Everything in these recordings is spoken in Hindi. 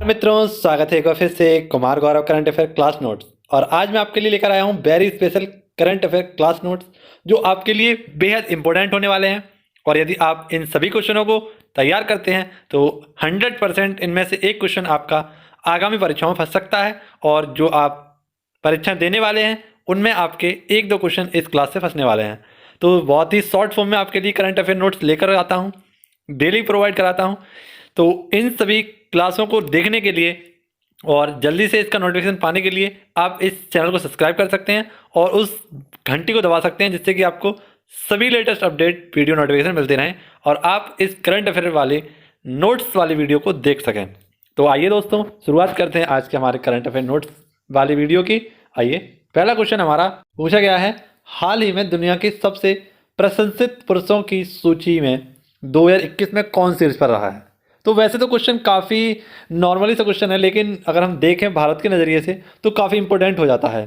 मित्रों, स्वागत है एक बार फिर से Kumar Gaurav current affair class notes. और आज मैं आपके लिए लेकर आया हूं very special current affair class notes जो आपके लिए बेहद इंपॉर्टेंट होने वाले हैं। और यदि आप इन सभी क्वेश्चनों को तैयार करते हैं तो 100% इनमें से एक क्वेश्चन आपका आगामी परीक्षाओं में फंस सकता है। और जो आप परीक्षा देने वाले हैं उनमें आपके एक दो क्वेश्चन इस क्लास से फंसने वाले हैं। तो बहुत ही शॉर्ट फॉर्म में आपके लिए करंट अफेयर नोट्स लेकर आता हूँ, डेली प्रोवाइड कराता हूँ। तो इन सभी क्लासों को देखने के लिए और जल्दी से इसका नोटिफिकेशन पाने के लिए आप इस चैनल को सब्सक्राइब कर सकते हैं और उस घंटी को दबा सकते हैं, जिससे कि आपको सभी लेटेस्ट अपडेट वीडियो नोटिफिकेशन मिलते रहें और आप इस करंट अफेयर वाले नोट्स वाली वीडियो को देख सकें। तो आइए दोस्तों, शुरुआत करते हैं आज के हमारे करंट अफेयर नोट्स वाली वीडियो की। आइए, पहला क्वेश्चन हमारा पूछा गया है, हाल ही में दुनिया के सबसे प्रशंसित पुरुषों की सूची में 2021 में कौन शीर्ष पर रहा है। तो वैसे तो क्वेश्चन काफ़ी नॉर्मली सा क्वेश्चन है, लेकिन अगर हम देखें भारत के नज़रिए से तो काफ़ी इंपॉर्टेंट हो जाता है,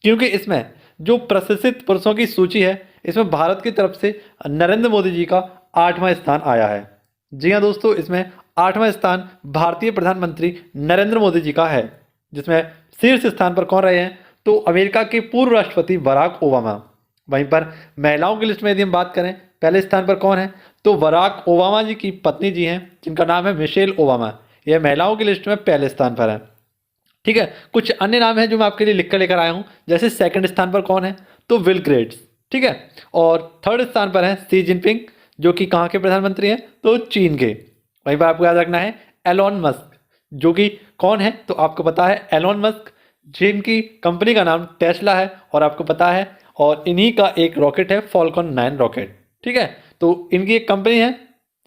क्योंकि इसमें जो प्रशंसित पुरुषों की सूची है इसमें भारत की तरफ से नरेंद्र मोदी जी का 8वां स्थान आया है। जी हाँ दोस्तों, इसमें 8वां स्थान भारतीय प्रधानमंत्री नरेंद्र मोदी जी का है, जिसमें शीर्ष स्थान पर कौन रहे हैं तो अमेरिका के पूर्व राष्ट्रपति बराक ओबामा। वहीं पर महिलाओं की लिस्ट में यदि हम बात करें, पहले स्थान पर कौन है तो बराक ओबामा जी की पत्नी जी हैं, जिनका नाम है मिशेल ओबामा। यह महिलाओं की लिस्ट में पहले स्थान पर है। ठीक है, कुछ अन्य नाम हैं जो मैं आपके लिए लिख कर लेकर आया हूं, जैसे सेकंड स्थान पर कौन है तो बिल गेट्स। ठीक है, और थर्ड स्थान पर है शी जिनपिंग, जो कि कहाँ के प्रधानमंत्री हैं तो चीन के। वहीं पर आपको याद रखना है एलोन मस्क, जो कि कौन है तो आपको पता है एलोन मस्क, जिनकी कंपनी का नाम टेस्ला है और आपको पता है, और इन्हीं का एक रॉकेट है फॉल्कन 9 रॉकेट। ठीक है, तो इनकी एक कंपनी है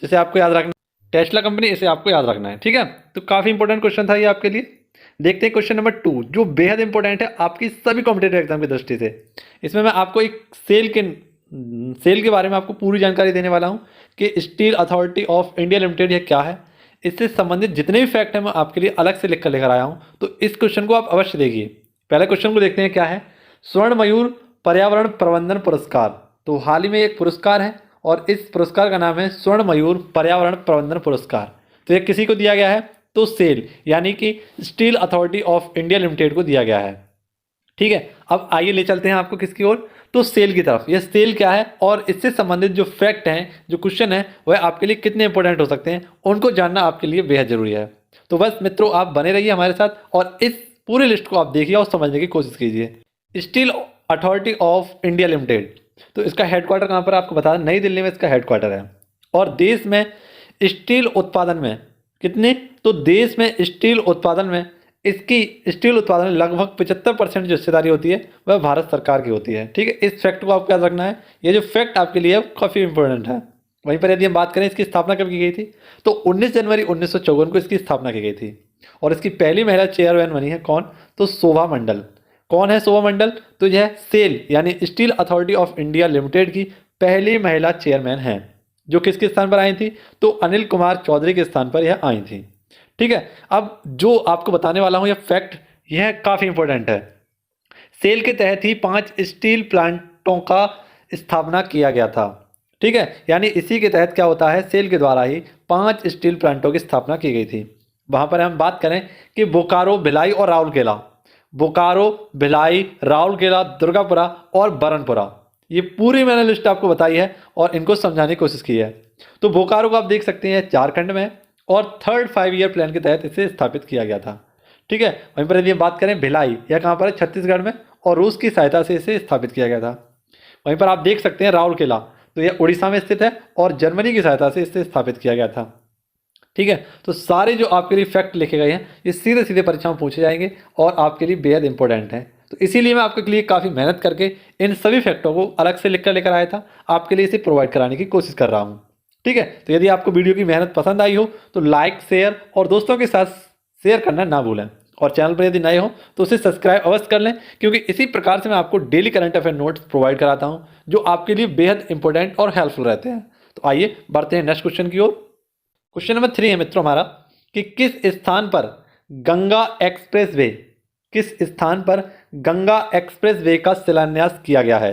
जिसे आपको याद रखना, टेस्ला कंपनी, इसे आपको याद रखना है। ठीक है, तो काफ़ी इंपॉर्टेंट क्वेश्चन था ये आपके लिए। देखते हैं क्वेश्चन नंबर 2, जो बेहद इंपॉर्टेंट है आपकी सभी कॉम्पिटेटिव एग्जाम की दृष्टि से। इसमें मैं आपको एक सेल के बारे में आपको पूरी जानकारी देने वाला हूँ कि steel authority of India limited ये क्या है। इससे संबंधित जितने भी फैक्ट हैं मैं आपके लिए अलग से लिख कर लेकर आया हूँ, तो इस क्वेश्चन को आप अवश्य देखिए। पहले क्वेश्चन को देखते हैं, क्या है स्वर्ण मयूर पर्यावरण प्रबंधन पुरस्कार। तो हाल ही में एक पुरस्कार है और इस पुरस्कार का नाम है स्वर्ण मयूर पर्यावरण प्रबंधन पुरस्कार। तो ये किसी को दिया गया है तो सेल यानी कि steel authority of India limited को दिया गया है। ठीक है, अब आइए ले चलते हैं आपको किसकी ओर तो सेल की तरफ। यह सेल क्या है और इससे संबंधित जो फैक्ट हैं, जो क्वेश्चन है, वह आपके लिए कितने इंपॉर्टेंट हो सकते हैं, उनको जानना आपके लिए बेहद जरूरी है। तो बस मित्रों, आप बने रहिए हमारे साथ और इस पूरी लिस्ट को आप देखिए और समझने की कोशिश कीजिए। Steel authority of India limited, तो इसका हेडक्वार्टर कहाँ पर आपको बता दें, नई दिल्ली में इसका हेडक्वार्टर है। और देश में स्टील उत्पादन में कितने तो देश में स्टील उत्पादन में इसकी स्टील उत्पादन में लगभग 75% जो हिस्सेदारी होती है वह भारत सरकार की होती है। ठीक है, इस फैक्ट को आपको याद रखना है। ये जो फैक्ट आपके लिए काफ़ी इंपॉर्टेंट है। वहीं पर यदि हम बात करें इसकी स्थापना कब की गई थी तो 19 जनवरी 1954 को इसकी स्थापना की गई थी। और इसकी पहली महिला चेयरमैन बनी है कौन तो शोभा मंडल। कौन है शोभा मंडल तो यह सेल यानी steel authority of India limited की पहली महिला चेयरमैन है, जो किसके स्थान पर आई थी तो अनिल कुमार चौधरी के स्थान पर यह आई थी। ठीक है, अब जो आपको बताने वाला हूं यह फैक्ट, यह काफ़ी इंपॉर्टेंट है। सेल के तहत ही 5 स्टील प्लांटों का स्थापना किया गया था। ठीक है, यानी इसी के तहत क्या होता है, सेल के द्वारा ही 5 स्टील प्लांटों की स्थापना की गई थी। वहां पर हम बात करें कि बोकारो, भिलाई और राउरकेला, बोकारो, भिलाई, राउरकेला, दुर्गापुरा और बरनपुरा, ये पूरी मैंने लिस्ट आपको बताई है और इनको समझाने की कोशिश की है। तो बोकारो को आप देख सकते हैं झारखंड में और थर्ड 5 ईयर प्लान के तहत इसे स्थापित किया गया था। ठीक है, वहीं पर यदि बात करें भिलाई, यह कहाँ पर है छत्तीसगढ़ में, और रूस की सहायता से इसे स्थापित किया गया था। वहीं पर आप देख सकते हैं राउरकेला, तो यह उड़ीसा में स्थित है और जर्मनी की सहायता से इसे स्थापित किया गया था। ठीक है, तो सारे जो आपके लिए फैक्ट लिखे गए हैं ये सीधे सीधे परीक्षा में पूछे जाएंगे और आपके लिए बेहद इंपॉर्टेंट है। तो इसीलिए मैं आपके लिए काफ़ी मेहनत करके इन सभी फैक्टों को अलग से लिख कर लेकर आया था, आपके लिए इसे प्रोवाइड कराने की कोशिश कर रहा हूँ। ठीक है, तो यदि आपको वीडियो की मेहनत पसंद आई हो तो लाइक, शेयर और दोस्तों के साथ शेयर करना ना भूलें। और चैनल पर यदि नए हो तो उसे सब्सक्राइब अवश्य कर लें, क्योंकि इसी प्रकार से मैं आपको daily current affair notes provide कराता हूँ जो आपके लिए बेहद इंपॉर्टेंट और हेल्पफुल रहते हैं। तो आइए बढ़ते हैं नेक्स्ट क्वेश्चन की ओर। क्वेश्चन नंबर 3 है मित्रों हमारा कि किस स्थान पर गंगा एक्सप्रेस वे, किस स्थान पर गंगा एक्सप्रेस वे का शिलान्यास किया गया है।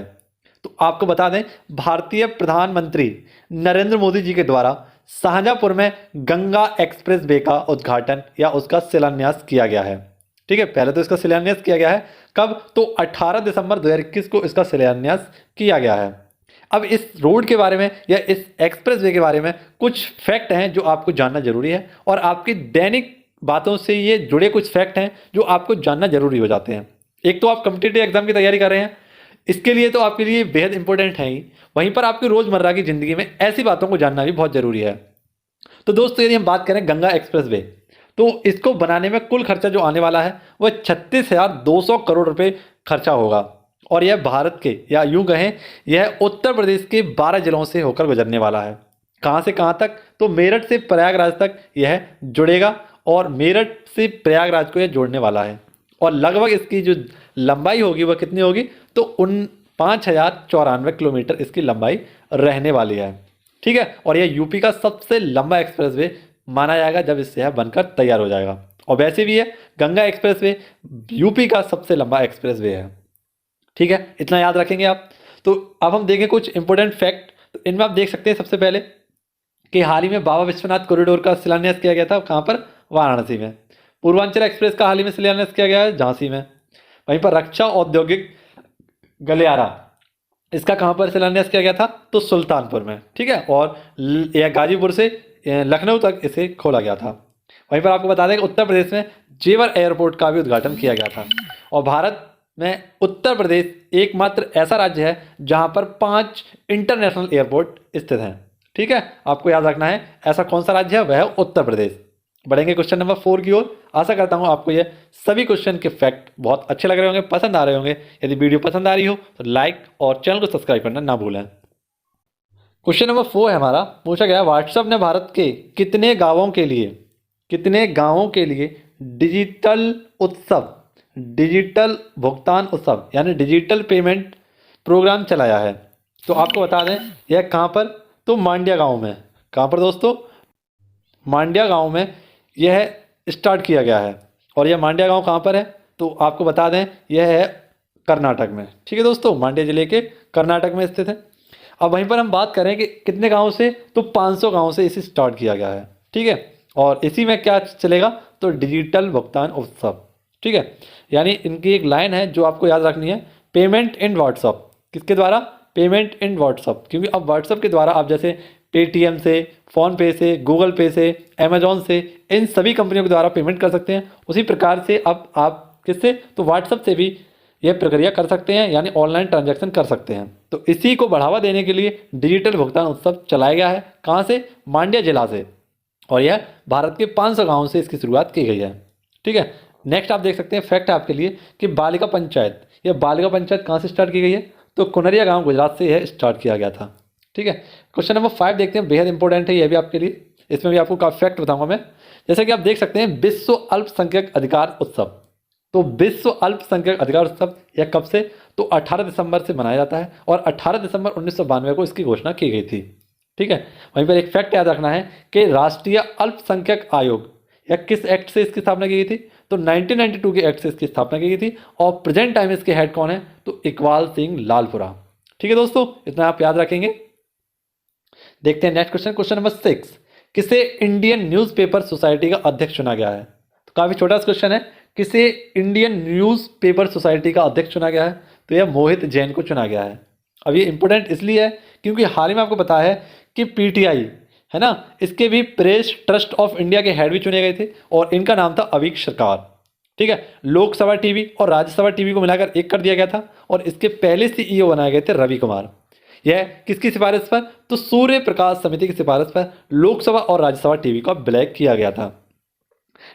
तो आपको बता दें, भारतीय प्रधानमंत्री नरेंद्र मोदी जी के द्वारा शाहजहांपुर में गंगा एक्सप्रेस वे का उद्घाटन या उसका शिलान्यास किया गया है। ठीक है, पहले तो इसका शिलान्यास किया गया है कब, तो 18 दिसंबर 2021 को इसका शिलान्यास किया गया है। अब इस रोड के बारे में या इस एक्सप्रेस वे के बारे में कुछ फैक्ट हैं जो आपको जानना जरूरी है, और आपकी दैनिक बातों से ये जुड़े कुछ फैक्ट हैं जो आपको जानना जरूरी हो जाते हैं। एक तो आप कॉम्पिटिटिव एग्जाम की तैयारी कर रहे हैं, इसके लिए तो आपके लिए बेहद इंपॉर्टेंट है ही, वहीं पर आपकी रोजमर्रा की जिंदगी में ऐसी बातों को जानना भी बहुत जरूरी है। तो दोस्तों, यदि हम बात करें गंगा एक्सप्रेस वे, तो इसको बनाने में कुल खर्चा जो आने वाला है वह 36,200 करोड़ रुपए खर्चा होगा, और यह भारत के, या यूं कहें यह उत्तर प्रदेश के 12 जिलों से होकर गुजरने वाला है। कहाँ से कहाँ तक, तो मेरठ से प्रयागराज तक यह जुड़ेगा, और मेरठ से प्रयागराज को यह जोड़ने वाला है। और लगभग इसकी जो लंबाई होगी वह कितनी होगी, तो 5,094 किलोमीटर इसकी लंबाई रहने वाली है। ठीक है, और यह यूपी का सबसे लंबा एक्सप्रेसवे माना जाएगा जब इससे यह बनकर तैयार हो जाएगा। और वैसे भी है, गंगा एक्सप्रेसवे यूपी का सबसे लंबा एक्सप्रेसवे है। ठीक है, इतना याद रखेंगे आप। तो अब हम देखें कुछ इंपॉर्टेंट फैक्ट। तो इनमें आप देख सकते हैं सबसे पहले कि हाल ही में बाबा विश्वनाथ कॉरिडोर का शिलान्यास किया गया था। कहाँ पर, वाराणसी में। पूर्वांचल एक्सप्रेस का हाल ही में शिलान्यास किया गया है झांसी में। वहीं पर रक्षा औद्योगिक गलियारा, इसका कहाँ पर शिलान्यास किया गया था, तो सुल्तानपुर में। ठीक है, और यह गाजीपुर से लखनऊ तक इसे खोला गया था। वहीं पर आपको बता दें कि उत्तर प्रदेश में जेवर एयरपोर्ट का भी उद्घाटन किया गया था। और भारत में उत्तर प्रदेश एकमात्र ऐसा राज्य है जहां पर 5 इंटरनेशनल एयरपोर्ट स्थित हैं। ठीक है, आपको याद रखना है ऐसा कौन सा राज्य है, वह है उत्तर प्रदेश। बढ़ेंगे क्वेश्चन नंबर 4 की ओर। आशा करता हूं आपको ये सभी क्वेश्चन के फैक्ट बहुत अच्छे लग रहे होंगे, पसंद आ रहे होंगे। यदि वीडियो पसंद आ रही हो तो लाइक और चैनल को सब्सक्राइब करना ना भूलें। क्वेश्चन नंबर 4 है हमारा, पूछा गया व्हाट्सएप ने भारत के कितने गांवों के लिए डिजिटल भुगतान उत्सव यानी डिजिटल पेमेंट प्रोग्राम चलाया है। तो आपको बता दें यह कहाँ पर, तो मांड्या गांव में। कहाँ पर दोस्तों, मांड्या गांव में यह स्टार्ट किया गया है। और यह मांड्या गांव कहाँ पर है, तो आपको बता दें यह है कर्नाटक में। ठीक है दोस्तों, मांड्या जिले के कर्नाटक में स्थित है। अब वहीं पर हम बात करें कि कितने गाँव से, तो 500 गाँव से इसे स्टार्ट किया गया है। ठीक है, और इसी में क्या चलेगा, तो डिजिटल भुगतान उत्सव। ठीक है, यानी इनकी एक लाइन है जो आपको याद रखनी है, पेमेंट इन व्हाट्सअप। किसके द्वारा, पेमेंट इन व्हाट्सअप, क्योंकि अब व्हाट्सअप के द्वारा आप जैसे पेटीएम से, फ़ोनपे से, गूगल पे से, अमेजोन से, इन सभी कंपनियों के द्वारा पेमेंट कर सकते हैं। उसी प्रकार से अब आप किससे, तो व्हाट्सअप से भी यह प्रक्रिया कर सकते हैं, यानी ऑनलाइन ट्रांजैक्शन कर सकते हैं। तो इसी को बढ़ावा देने के लिए डिजिटल भुगतान उत्सव चलाया गया है। कहाँ से, मांड्या जिला से, और यह भारत के 500 गाँव से इसकी शुरुआत की गई है। ठीक है, नेक्स्ट आप देख सकते हैं फैक्ट है आपके लिए कि बालिका पंचायत, यह बालिका पंचायत कहाँ से स्टार्ट की गई है, तो कुनरिया गांव गुजरात से यह स्टार्ट किया गया था। ठीक है, क्वेश्चन नंबर 5 देखते हैं, बेहद इंपॉर्टेंट है यह भी आपके लिए। इसमें भी आपको काफ़ी फैक्ट बताऊंगा मैं। जैसे कि आप देख सकते हैं विश्व अल्पसंख्यक अधिकार उत्सव। तो विश्व अल्पसंख्यक अधिकार उत्सव यह कब से, तो 18 दिसंबर से मनाया जाता है, और 18 दिसंबर 1992 को इसकी घोषणा की गई थी। ठीक है, वहीं पर एक फैक्ट याद रखना है कि राष्ट्रीय अल्पसंख्यक आयोग या किस एक्ट से इसकी स्थापना की गई थी, तो 1992 के एक्ट से इसकी स्थापना की गई थी। और प्रेजेंट टाइम इसके हेड कौन है, तो इकबाल सिंह लालपुरा। ठीक है दोस्तों, इतना आप याद रखेंगे। देखते हैं नेक्स्ट क्वेश्चन, क्वेश्चन नंबर 6, किसे इंडियन न्यूज़पेपर सोसाइटी का अध्यक्ष चुना गया है। तो काफी छोटा क्वेश्चन है, किसे इंडियन न्यूज़पेपर सोसाइटी का अध्यक्ष चुना गया है, तो यह मोहित जैन को चुना गया है। अब ये इंपॉर्टेंट इसलिए है क्योंकि हाल ही में आपको पता है कि पीटीआई है ना, इसके भी प्रेस ट्रस्ट ऑफ इंडिया के हेड भी चुने गए थे, और इनका नाम था अवीक सरकार। ठीक है, लोकसभा टीवी और राज्यसभा टीवी को मिलाकर एक कर दिया गया था, और इसके पहले सीईओ बनाए गए थे रवि कुमार। यह किसकी सिफारिश पर, तो सूर्य प्रकाश समिति की सिफारिश पर लोकसभा और राज्यसभा टीवी को ब्लैक किया गया था।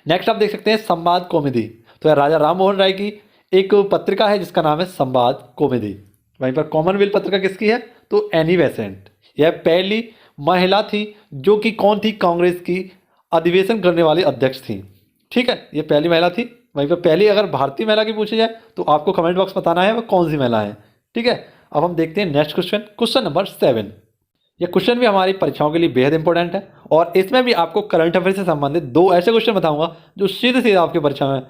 नेक्स्ट आप देख सकते हैं संवाद कौमुदी। तो यह राजा राम मोहन राय की एक पत्रिका है जिसका नाम है संवाद कौमुदी। वहीं पर कॉमनवेल्थ पत्रिका किसकी है, तो एनी बेसेंट। यह पहली महिला थी जो कि कौन थी, कांग्रेस की अधिवेशन करने वाली अध्यक्ष थी। ठीक है, ये पहली महिला थी। वहीं पर पहली अगर भारतीय महिला की पूछी जाए तो आपको कमेंट बॉक्स बताना है वो कौन सी महिला है। ठीक है, अब हम देखते हैं नेक्स्ट क्वेश्चन, क्वेश्चन नंबर 7। यह क्वेश्चन भी हमारी परीक्षाओं के लिए बेहद इंपॉर्टेंट है, और इसमें भी आपको करंट अफेयर से संबंधित 2 ऐसे क्वेश्चन बताऊंगा जो सीधे सीधे आपकी परीक्षा में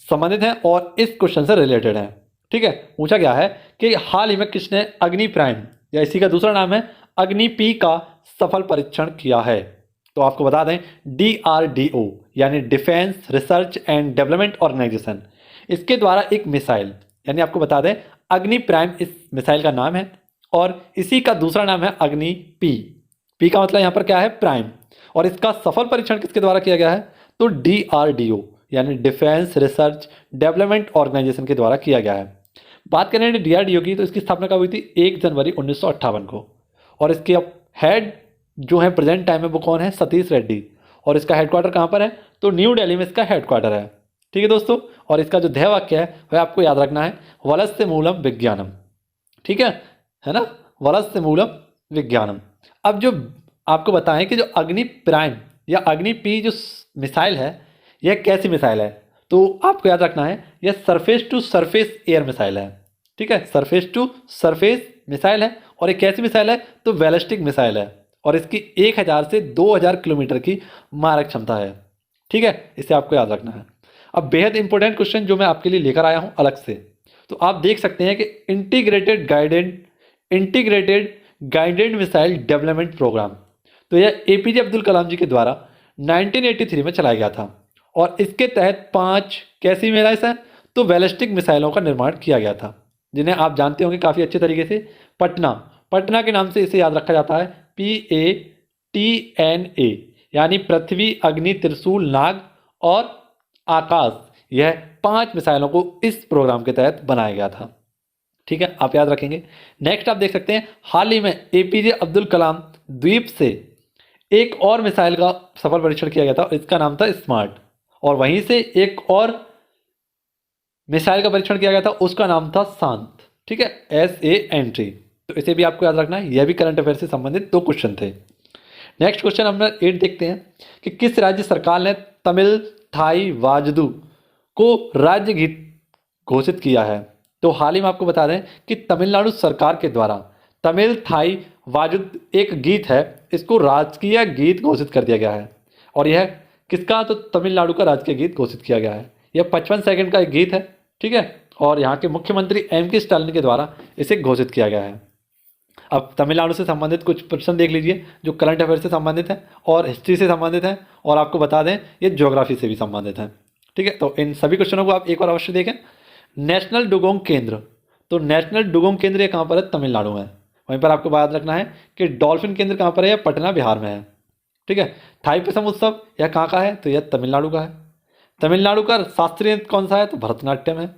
संबंधित हैं और इस क्वेश्चन से रिलेटेड हैं। ठीक है, पूछा गया है कि हाल ही में किसने अग्नि प्राइम या इसी का दूसरा नाम है अग्नि पी का सफल परीक्षण किया है। तो आपको बता दें DRDO यानी defence research and development organisation, इसके द्वारा एक मिसाइल, यानी आपको बता दें अग्नि प्राइम इस मिसाइल का नाम है, और इसी का दूसरा नाम है अग्नि पी। पी का मतलब यहाँ पर क्या है, प्राइम। और इसका सफल परीक्षण किसके द्वारा किया गया है, तो DRDO यानी डिफेंस रिसर्च डेवलपमेंट ऑर्गेनाइजेशन के द्वारा किया गया है। बात करें DRDO की, तो इसकी स्थापना कब हुई थी, 1 जनवरी 1958 को। और इसके अब हेड जो है प्रेजेंट टाइम में वो कौन है, सतीश रेड्डी। और इसका हेडक्वार्टर कहाँ पर है, तो न्यू दिल्ली में इसका हेडक्वार्टर है। ठीक है दोस्तों, और इसका जो ध्येय वाक्य है वह आपको याद रखना है, वलस्य मूलम विज्ञानम। ठीक है ना, वलस्य मूलम विज्ञानम। अब जो आपको बताएं कि जो अग्नि प्राइम या अग्नि पी जो मिसाइल है, यह कैसी मिसाइल है, तो आपको याद रखना है यह surface to surface air missile है। ठीक है, सरफेस टू सरफेस मिसाइल है। और एक कैसी मिसाइल है, तो बैलिस्टिक मिसाइल है। और इसकी 1000 से 2000 किलोमीटर की मारक क्षमता है। ठीक है, इसे आपको याद रखना है। अब बेहद इंपॉर्टेंट क्वेश्चन जो मैं आपके लिए लेकर आया हूं अलग से, तो आप देख सकते हैं कि integrated guided missile development programme, तो यह APJ अब्दुल कलाम जी के द्वारा 1983 में चलाया गया था। और इसके तहत 5 कैसी मिसाइल्स हैं, तो बैलिस्टिक मिसाइलों का निर्माण किया गया था, जिन्हें आप जानते होंगे काफ़ी अच्छे तरीके से, पटना के नाम से इसे याद रखा जाता है, PATNA, यानी पृथ्वी, अग्नि, त्रिशूल, नाग और आकाश। यह 5 मिसाइलों को इस प्रोग्राम के तहत बनाया गया था। ठीक है, आप याद रखेंगे। नेक्स्ट आप देख सकते हैं, हाल ही में APJ अब्दुल कलाम द्वीप से एक और मिसाइल का सफल परीक्षण किया गया था, इसका नाम था स्मार्ट। और वहीं से एक और मिसाइल का परीक्षण किया गया था, उसका नाम था शांत। ठीक है, SANT। तो इसे भी आपको याद रखना है, यह भी करंट अफेयर से संबंधित 2 क्वेश्चन थे। नेक्स्ट क्वेश्चन नंबर 8 देखते हैं कि किस राज्य सरकार ने तमिल थाई वाजदू को राज्य गीत घोषित किया है। तो हाल ही में आपको बता दें कि तमिलनाडु सरकार के द्वारा तमिल थाई वाजुद एक गीत है, इसको राजकीय गीत घोषित कर दिया गया है। और यह किसका, तो तमिलनाडु का राजकीय गीत घोषित किया गया है। यह 55 सेकंड का एक गीत है। ठीक है, और यहाँ के मुख्यमंत्री MK स्टालिन के द्वारा इसे घोषित किया गया है। अब तमिलनाडु से संबंधित कुछ प्रश्न देख लीजिए जो करंट अफेयर से संबंधित है और हिस्ट्री से संबंधित है, और आपको बता दें ये ज्योग्राफी से भी संबंधित है। ठीक है, तो इन सभी क्वेश्चनों को आप एक बार अवश्य देखें। नेशनल डुगोंग केंद्र, तो नेशनल डुगोंग केंद्र ये कहाँ पर है, तमिलनाडु में। वहीं पर आपको याद रखना है कि डॉल्फिन केंद्र कहाँ पर है, पटना बिहार में है। ठीक है, थाईपुसम उत्सव यह कहाँ का है, तो यह तमिलनाडु का है। तमिलनाडु का शास्त्रीय नृत्य कौन सा है, तो भरतनाट्यम है।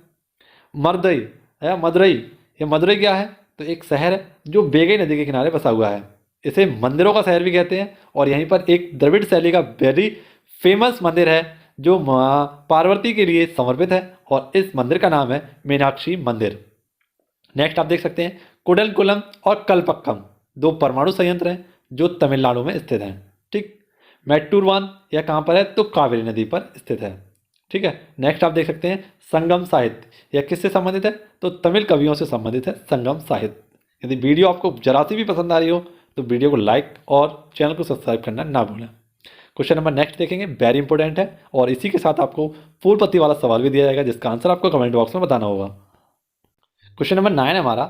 मदुरई है, मदुरई, ये मदुरई क्या है, तो एक शहर है जो बेगई नदी के किनारे बसा हुआ है। इसे मंदिरों का शहर भी कहते हैं। और यहीं पर एक द्रविड़ शैली का वेरी फेमस मंदिर है जो माँ पार्वती के लिए समर्पित है, और इस मंदिर का नाम है मीनाक्षी मंदिर। नेक्स्ट आप देख सकते हैं, कुडलकुलम और कलपक्कम 2 परमाणु संयंत्र हैं जो तमिलनाडु में स्थित हैं। ठीक, मैट्टूरवान यह कहाँ पर है, तो कावेरी नदी पर स्थित है। ठीक है, नेक्स्ट आप देख सकते हैं, संगम साहित्य यह किससे संबंधित है, तो तमिल कवियों से संबंधित है संगम साहित्य। यदि वीडियो आपको जरा सी भी पसंद आ रही हो तो वीडियो को लाइक और चैनल को सब्सक्राइब करना ना भूलें। क्वेश्चन नंबर नेक्स्ट देखेंगे, वेरी इंपॉर्टेंट है, और इसी के साथ आपको फूल पत्ती वाला सवाल भी दिया जाएगा जिसका आंसर आपको कमेंट बॉक्स में बताना होगा। क्वेश्चन नंबर 9 है हमारा,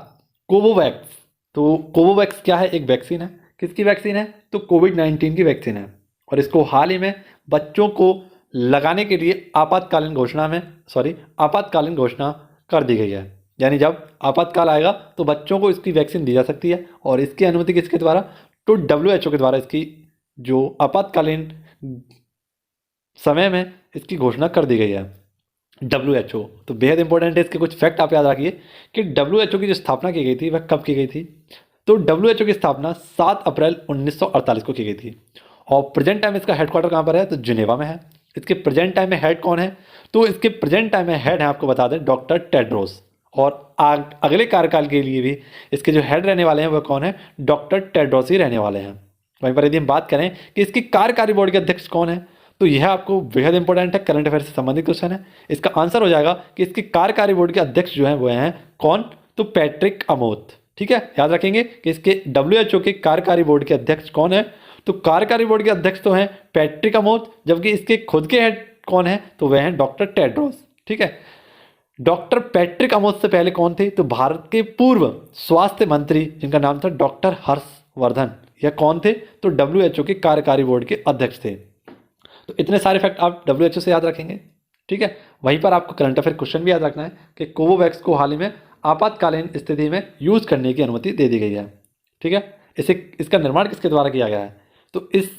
कोवोवैक्स। तो कोवोवैक्स क्या है, एक वैक्सीन है। किसकी वैक्सीन है, तो कोविड-19 की वैक्सीन है। और इसको हाल ही में बच्चों को लगाने के लिए आपातकालीन घोषणा कर दी गई है। यानी जब आपातकाल आएगा तो बच्चों को इसकी वैक्सीन दी जा सकती है, और इसकी अनुमति किसके द्वारा, तो WHO के द्वारा इसकी जो आपातकालीन समय में इसकी घोषणा कर दी गई है, WHO। तो बेहद इंपॉर्टेंट है, इसके कुछ फैक्ट आप याद रखिए कि WHO की जो स्थापना की गई थी वह कब की गई थी, तो WHO की स्थापना 7 अप्रैल 1948 को की गई थी। और प्रेजेंट टाइम इसका हेडक्वार्टर कहाँ पर है, तो जिनेवा में है। इसके प्रेजेंट टाइम में हेड कौन है, तो इसके प्रेजेंट टाइम में हेड है, आपको बता दें, डॉक्टर टेड्रोस। और अगले कार्यकाल के लिए भी इसके जो हेड रहने वाले हैं वह कौन है, डॉक्टर टेड्रोस ही रहने वाले हैं। वहीं पर यदि हम बात करें कि इसकी कार्यकारी बोर्ड के अध्यक्ष कौन है, तो यह आपको बेहद इंपॉर्टेंट है, करंट अफेयर से संबंधित क्वेश्चन है। इसका आंसर हो जाएगा कि इसके कार्यकारी बोर्ड के अध्यक्ष जो हैं वो हैं कौन, तो पैट्रिक अमोथ। ठीक है, याद रखेंगे कि इसके WHO के कार्यकारी बोर्ड के अध्यक्ष कौन है, तो कार्यकारी बोर्ड के अध्यक्ष तो हैं पैट्रिक अमोथ, जबकि इसके खुद के हेड कौन है, तो वह हैं डॉक्टर टेड्रोस। ठीक है, डॉक्टर पैट्रिक अमोथ से पहले कौन थे, तो भारत के पूर्व स्वास्थ्य मंत्री जिनका नाम था डॉक्टर हर्षवर्धन, यह कौन थे? तो WHO के कार्यकारी बोर्ड के अध्यक्ष थे। तो इतने सारे फैक्ट आप WHO से याद रखेंगे, ठीक है। वहीं पर आपको करंट अफेयर क्वेश्चन भी याद रखना है कि कोवोवैक्स को हाल ही में आपातकालीन स्थिति में यूज करने की अनुमति दे दी गई है, ठीक है। इसका निर्माण किसके द्वारा किया गया है? तो इस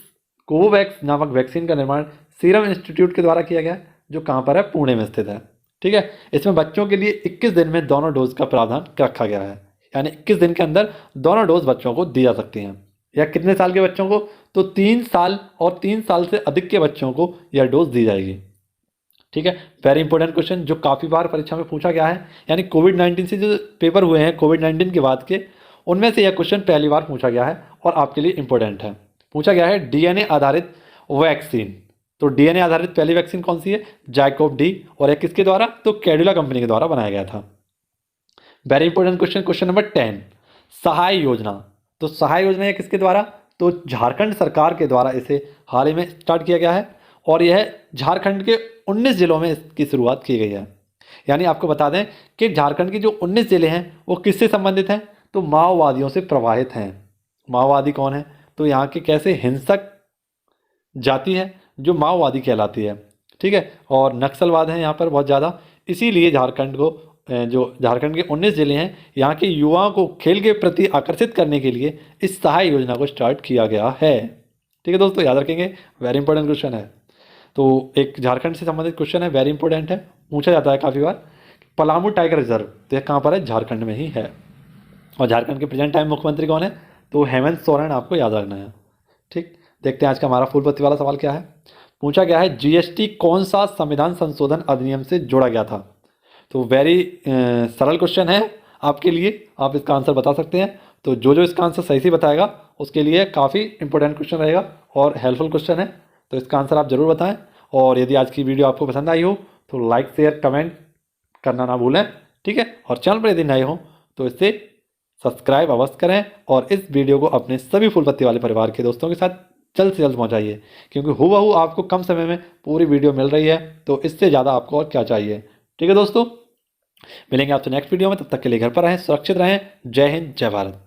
कोवोवैक्स नामक वैक्सीन का निर्माण सीरम इंस्टीट्यूट के द्वारा किया गया है, जो कहाँ पर है? पुणे में स्थित है, ठीक है। इसमें बच्चों के लिए 21 दिन में दोनों डोज का प्रावधान रखा गया है, यानी 21 दिन के अंदर दोनों डोज बच्चों को दी जा सकती हैं। या कितने साल के बच्चों को? तो 3 साल और 3 साल से अधिक के बच्चों को यह डोज दी जाएगी, ठीक है। वेरी इंपॉर्टेंट क्वेश्चन जो काफ़ी बार परीक्षा में पूछा गया है, यानी कोविड-19 से जो पेपर हुए हैं कोविड-19 के बाद के, उनमें से यह क्वेश्चन पहली बार पूछा गया है और आपके लिए इंपॉर्टेंट है। पूछा गया है डीएनए आधारित वैक्सीन। तो डीएनए आधारित पहली वैक्सीन कौन सी है? जाइकोव डी। और यह किसके द्वारा? तो कैडिला कंपनी के द्वारा बनाया गया था। Very important question, question number 10, सहाय योजना। तो सहाय योजना यह किसके द्वारा? तो झारखंड सरकार के द्वारा इसे हाल ही में स्टार्ट किया गया है और यह झारखंड के 19 जिलों में इसकी शुरुआत की गई है। यानी आपको बता दें कि झारखंड के जो 19 जिले हैं वो किससे संबंधित हैं? तो माओवादियों से प्रभावित हैं। माओवादी कौन है? तो यहाँ के कैसे हिंसक जाति है जो माओवादी कहलाती है, ठीक है। और नक्सलवाद है यहाँ पर बहुत ज़्यादा, इसीलिए झारखंड को जो झारखंड के 19 जिले हैं, यहाँ के युवाओं को खेल के प्रति आकर्षित करने के लिए इस सहाय योजना को स्टार्ट किया गया है, ठीक है दोस्तों, याद रखेंगे। वेरी इंपॉर्टेंट क्वेश्चन है। तो एक झारखंड से संबंधित क्वेश्चन है, वेरी इंपॉर्टेंट है, पूछा जाता है काफ़ी बार। पलामू टाइगर रिजर्व, तो यह कहाँ पर है? झारखंड में ही है। और झारखंड के प्रेजेंट टाइम मुख्यमंत्री कौन है? तो हेमंत सोरेन, आपको याद रखना है, ठीक। देखते हैं आज का हमारा फूल पत्ती वाला सवाल क्या है। पूछा गया है जीएसटी कौन सा संविधान संशोधन अधिनियम से जोड़ा गया था? तो वेरी सरल क्वेश्चन है आपके लिए, आप इसका आंसर बता सकते हैं। तो जो इसका आंसर सही से बताएगा उसके लिए काफ़ी इंपॉर्टेंट क्वेश्चन रहेगा और हेल्पफुल क्वेश्चन है, तो इसका आंसर आप ज़रूर बताएं। और यदि आज की वीडियो आपको पसंद आई हो तो लाइक शेयर कमेंट करना ना भूलें, ठीक है। और चैनल पर यदि नए हो तो इससे सब्सक्राइब अवश्य करें और इस वीडियो को अपने सभी फूल पत्ती वाले परिवार के दोस्तों के साथ जल्द से जल्द पहुंचाइए, क्योंकि हूबहू आपको कम समय में पूरी वीडियो मिल रही है, तो इससे ज़्यादा आपको और क्या चाहिए, ठीक है दोस्तों। मिलेंगे आपसे नेक्स्ट वीडियो में, तब तक के लिए घर पर रहें, सुरक्षित रहें। जय हिंद, जय भारत।